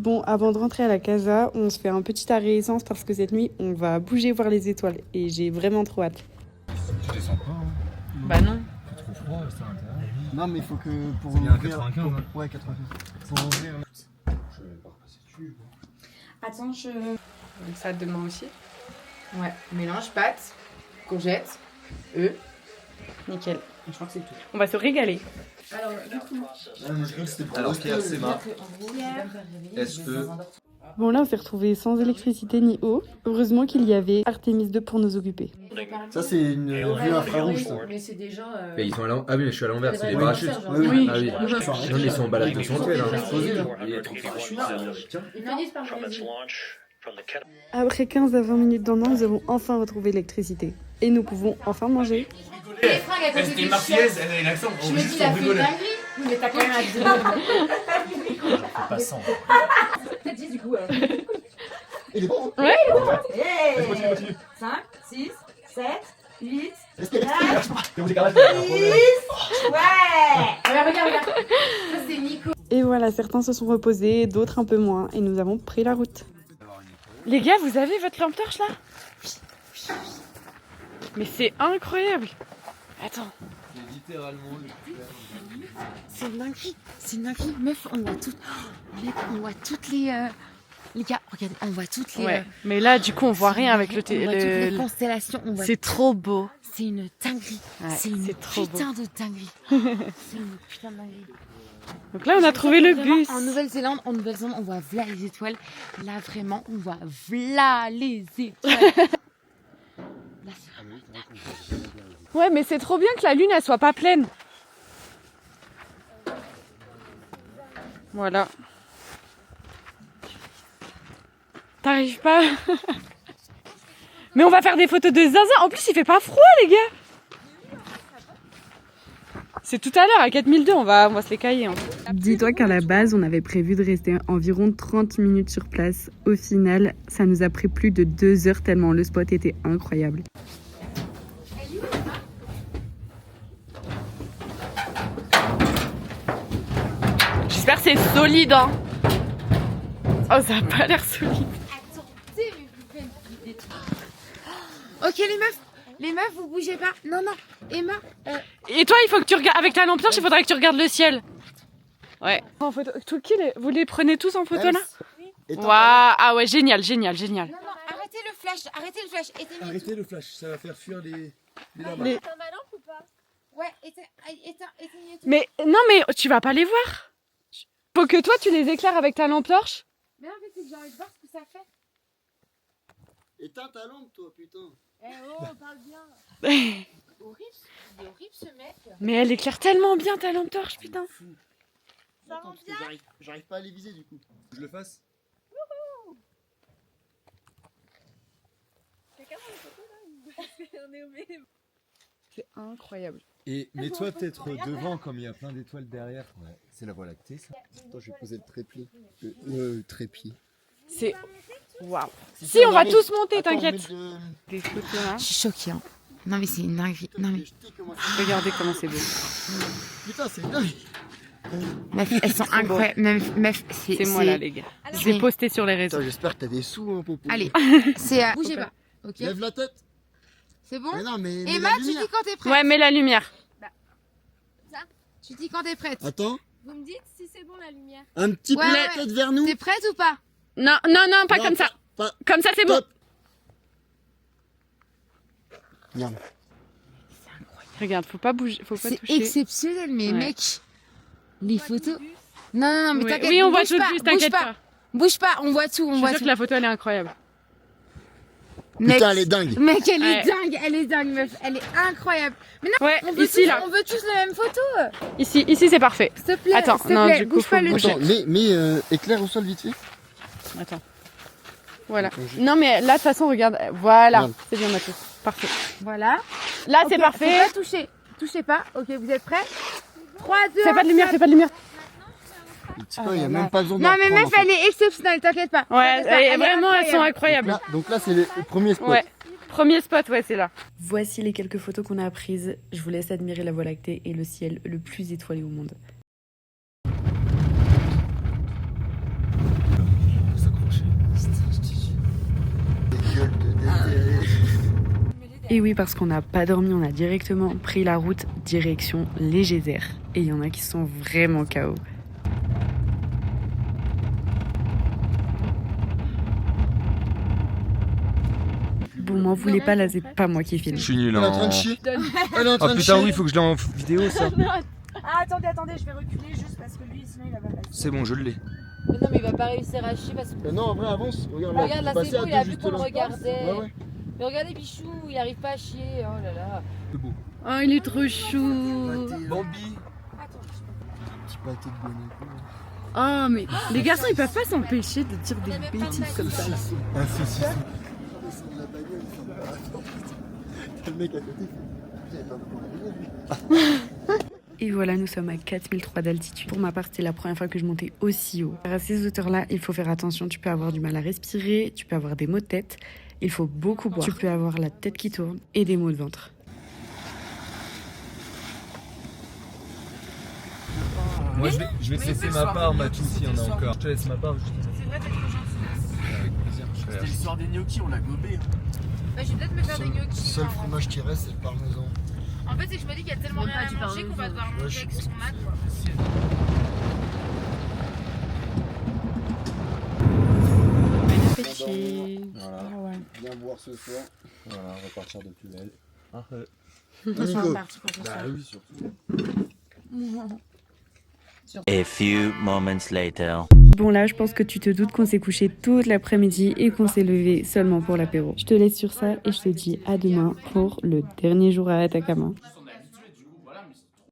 Bon, avant de rentrer à la casa, on se fait un petit arrêt essence parce que cette nuit, on va bouger voir les étoiles. Et j'ai vraiment trop hâte. Tu descends pas, hein. Bah non. C'est trop froid, rester à l'intérieur. Non, mais il faut que pour bien ouvrir... 95, hein. Ouais, 95. Pour ouvrir... Je vais même pas repasser dessus. Attends, je... Donc ça demain aussi. Ouais, mélange, pâtes, courgettes, œufs. Nickel. Je crois que c'est tout. On va se régaler. Ah, moi, je crois que c'était pour Alors, rester, Pierre, c'est ma. SE. Bon là, on s'est retrouvés sans électricité ni eau. Heureusement qu'il y avait Artemis 2 pour nous occuper. Ça, c'est une vue infrarouge, ça. Mais c'est déjà. Mais ils sont à l'envers. Ah oui, mais je suis à l'envers, c'est les Oui. parachutes. Oui. Ah oui. Non, mais ils sont en balade consensuelle. Hein. Ils finissent par me dire. Après 15 à 20 minutes d'ennui, nous avons enfin retrouvé l'électricité. Et nous pouvons enfin manger. Les fringues, elles Elle font était des marseillaise, elle avait l'accent. Je me dis, la fille dinguerie. Oui, mais t'as quand même un deux. Pas sans. T'as dit du coup. Il est bon. Ouais. Vas-y, continue. 5, 6, 7, 8. T'es où tes caravanes? Ouais. Regarde. Ça, c'est Nico. Et voilà, certains se sont reposés, d'autres un peu moins. Et nous avons pris la route. Les gars, vous avez votre lampe torche là? Mais c'est incroyable. Attends. C'est littéralement C'est une dinguerie, meuf, on voit toutes, mec, on voit toutes les gars, regardez, on voit toutes les, Ouais. Mais là, du coup, on voit rien avec le... on voit toutes les constellations, on voit, C'est trop beau. c'est une dinguerie, Ouais, c'est une c'est trop beau. putain de dinguerie, c'est une putain de dinguerie. Donc là, on a trouvé le Vraiment, bus. En Nouvelle-Zélande, on voit v'là les étoiles, là vraiment, on voit v'là les étoiles. Là, c'est Ouais, mais c'est trop bien que la lune, elle soit pas pleine. Voilà. T'arrives pas? Mais on va faire des photos de zinzin. En plus, il fait pas froid, les gars. C'est tout à l'heure, à 4002, on va se les cailler. Hein. Dis-toi qu'à la base, on avait prévu de rester environ 30 minutes sur place. Au final, ça nous a pris plus de 2 heures tellement le spot était incroyable. J'espère que c'est solide, hein. Oh, ça a pas l'air solide. Ok les meufs, vous bougez pas. Non, Emma. Et toi, il faut que tu regardes avec ta lampe torche, il faudrait que tu regardes le ciel. Ouais. En photo, vous les prenez tous en photo là? Waouh, ah ouais, génial. Non, arrêtez le flash. Éteignez Arrêtez le flash, ça va faire fuir les lamas. Les- T'as ma lampe ou pas? Ouais, éteignez tout. Mais non, mais tu vas pas les voir. Faut que toi, tu les éclaires avec ta lampe torche. Mais en fait, c'est que j'ai envie de voir ce que ça fait. Éteins ta lampe, toi, putain. Eh oh, parle bien. Horrible, il est horrible ce mec. Mais elle éclaire tellement bien ta lampe torche, putain. Attends, parce que j'arrive pas à les viser, du coup. Je le fasse. C'est incroyable. Et mets-toi peut-être devant comme il y a plein d'étoiles derrière. Ouais. C'est la Voie lactée ça. Attends, je vais poser le trépied. Trépied. C'est... Waouh. Si, on va tous monter, t'inquiète. Des photos là. Je suis choquée. Hein. Non mais c'est une dinguerie. Non mais Regardez comment c'est beau. Putain, c'est dingue. meuf, elles sont incroyables. Meuf, C'est moi là, les gars. Je vais poster sur les réseaux. Putain, j'espère que t'as des sous, hein, Popo. Allez, c'est bougez pas. Ok. Lève la tête. C'est bon. Mais non, mais Emma, la tu lumière. dis quand t'es prête. Ouais, mets la lumière. Tu dis quand t'es prête. Attends, Vous me dites si c'est bon la lumière. un petit Ouais, peu ouais. la tête vers nous. T'es prête ou pas? Non, pas Non, comme ça. pas- Comme ça, c'est bon. Top. Regarde. Regarde, faut pas bouger, faut pas C'est toucher. exceptionnel, mais Ouais. mec, les photos. Non, mais Ouais. t'inquiète. Oui, on voit bouge tout pas, le bus, bouge t'inquiète pas. pas. Bouge pas, on voit tout, Je on suis voit sûre tout. que la photo, elle est incroyable. Mec, Putain, elle est dingue. Mec, elle Ouais. est dingue, meuf. Elle est incroyable. Mais non, Ouais, on veut, ici, tous, là. on veut tous la même photo. Ici, c'est parfait. S'il te plaît, Attends, s'il te non, plaît, du coup, bouge pas faut le bouger. truc. Attends, mais éclaire au sol vite fait. Attends. Voilà. Attends, Non, mais là, de toute façon, regarde. Voilà. Regarde. C'est bien, Mathieu. Parfait. Voilà. Là, Ok, c'est parfait. Faut pas toucher. Touchez pas. Ok, vous êtes prêts? 3, 2, Fais pas de lumière, fais pas de lumière. Tu sais pas, il y a même pas besoin de Non, mais meuf, elle est exceptionnelle, t'inquiète pas. Ouais, T'inquiète pas, elle est vraiment, elles sont incroyable. incroyables. Donc là, c'est le premier spot. Ouais. Premier spot, ouais, c'est là. Voici les quelques photos qu'on a prises. Je vous laisse admirer la Voie lactée et le ciel le plus étoilé au monde. Et oui, parce qu'on n'a pas dormi, on a directement pris la route direction les geysers. Et il y en a qui sont vraiment KO. Bon, m'en voulez pas, là, c'est pas moi qui filme. Je suis nul Elle est en train en... de chier. Elle est en train Oh de putain, chier. oui, faut que je l'ai en vidéo ça. Ah, attendez, je vais reculer juste parce que lui, sinon il va pas passer. C'est bon, je l'ai. Mais non, mais il va pas réussir à chier parce que. Non, en vrai, avance. Regarde, Regarde, là, passé c'est bon, à il a deux vu qu'on le juste là. regardait. Ouais, ouais. Mais regardez, Bichou, il arrive pas à chier. Oh là là. Oh, il est trop chou. Bambi. Petit pâté de bonnet. Oh, mais les garçons, ils peuvent pas s'empêcher de dire des bêtises comme ça. Là. Un saucisson. La bagnole, le mec à côté. Il avait pas beaucoup de lui. Et voilà, nous sommes à 4003 d'altitude. Pour ma part, c'était la première fois que je montais aussi haut. À ces hauteurs-là, il faut faire attention. Tu peux avoir du mal à respirer, tu peux avoir des maux de tête. Il faut beaucoup boire. Tu peux avoir la tête qui tourne et des maux de ventre. Moi je vais te laisser ma part, Matou, s'il y en a encore. Je te laisse ma part. C'est vrai, t'es trop gentil. Avec plaisir. C'était l'histoire des gnocchis, on l'a gobé. Bah, je vais peut-être me faire des Le gnocchis. seul là, fromage qui reste, c'est le parmesan. En fait, c'est que je me dis qu'il y a tellement rien à manger qu'on va devoir Ouais, manger je avec sais. son mat, quoi. Voilà. Bien boire ce soir. Voilà, repartir de plus belle. Nico. Bah oui, surtout. A few moments later. Bon là, je pense que tu te doutes qu'on s'est couché toute l'après-midi et qu'on s'est levé seulement pour l'apéro. Je te laisse sur ça et je te dis à demain pour le dernier jour à Atacama.